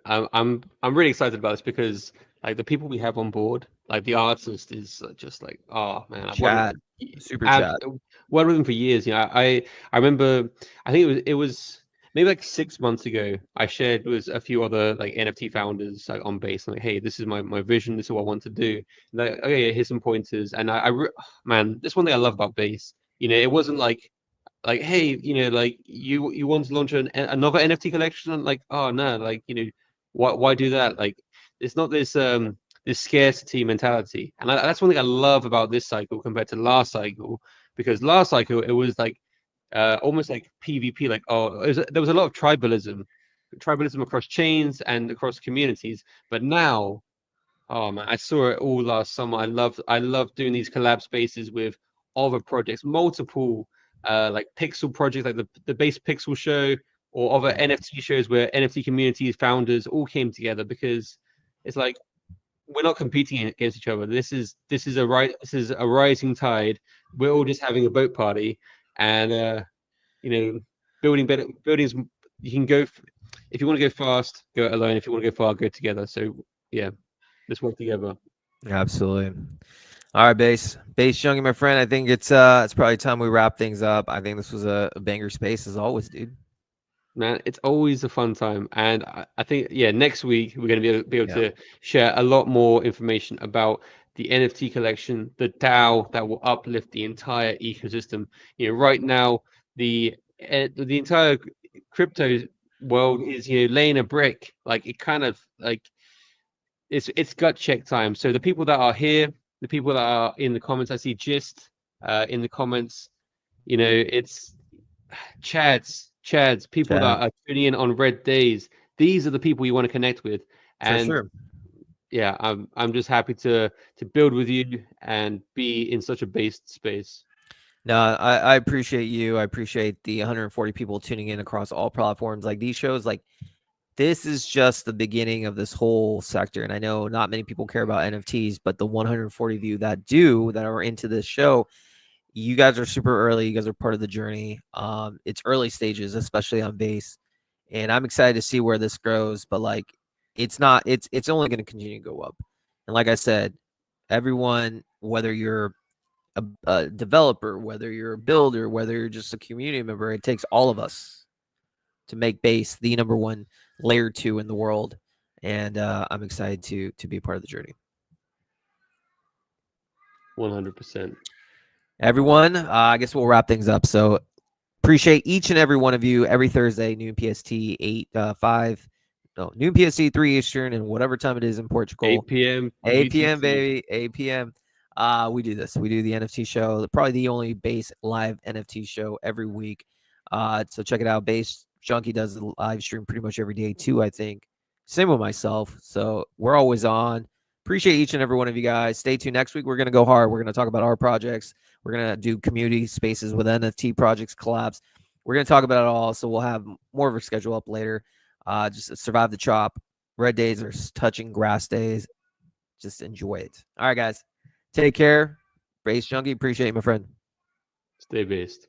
S3: I'm really excited about this because like the people we have on board, like the artist is just like, oh man, I've worked
S2: Chad,
S3: with,
S2: super
S3: I've
S2: chat.
S3: worked with him for years. I remember, I think it was maybe like 6 months ago. I shared with a few other like NFT founders like on base, like, hey, this is my vision. This is what I want to do. Like, okay, here's some pointers. And man, this one thing I love about base. It wasn't like, hey, like you want to launch another NFT collection, and like, oh no, like, why do that? Like, it's not this scarcity mentality, and that's one thing I love about this cycle compared to last cycle, because last cycle it was like almost like PvP, like, oh, there was a lot of tribalism across chains and across communities, but now, oh man, I saw it all last summer. I loved doing these collab spaces with other projects, multiple like pixel projects, like the base pixel show or other NFT shows where NFT communities, founders all came together, because it's like we're not competing against each other. This is a rising tide. We're all just having a boat party, and you know, building better buildings. You can go if you want to go fast, go it alone. If you want to go far, go together. So yeah, let's work together.
S2: Absolutely. All right, base Junkie, my friend. I think it's probably time we wrap things up. I think this was a banger space as always, dude.
S3: Man, it's always a fun time, and I think, yeah, next week we're going to be able
S2: Yeah.
S3: to share a lot more information about the NFT collection, the DAO that will uplift the entire ecosystem. Right now the entire crypto world is laying a brick. Like, it kind of like it's gut check time. So the people that are here, the people that are in the comments, I see Gist in the comments. It's Chads, people
S2: Chad,
S3: that are tuning in on red days. These are the people you want to connect with.
S2: for
S3: And
S2: sure.
S3: yeah, I'm just happy to build with you and be in such a based space.
S2: No, I appreciate you. I appreciate the 140 people tuning in across all platforms. Like these shows, like this is just the beginning of this whole sector. And I know not many people care about NFTs, but the 140 of you that are into this show, you guys are super early. You guys are part of the journey. It's early stages, especially on base. And I'm excited to see where this grows. But like it's not, it's only going to continue to go up. And like I said, everyone, whether you're a developer, whether you're a builder, whether you're just a community member, it takes all of us to make base the number one layer 2 in the world. And I'm excited to be a part of the journey.
S3: 100%.
S2: Everyone, I guess we'll wrap things up. So appreciate each and every one of you every Thursday, noon PST, noon PST, 3 Eastern, and whatever time it is in Portugal.
S3: 8 p.m.
S2: 8 p.m.
S3: UTC.
S2: baby, 8 p.m. We do this. We do the NFT show, probably the only base live NFT show every week. So check it out. Base Junkie does the live stream pretty much every day too, I think. Same with myself. So we're always on. Appreciate each and every one of you guys. Stay tuned. Next week, we're going to go hard. We're going to talk about our projects. We're going to do community spaces with NFT projects, collabs. We're going to talk about it all. So we'll have more of a schedule up later. Just survive the chop. Red days are touching grass days. Just enjoy it. All right, guys. Take care. Base Junkie. Appreciate you, my friend.
S3: Stay based.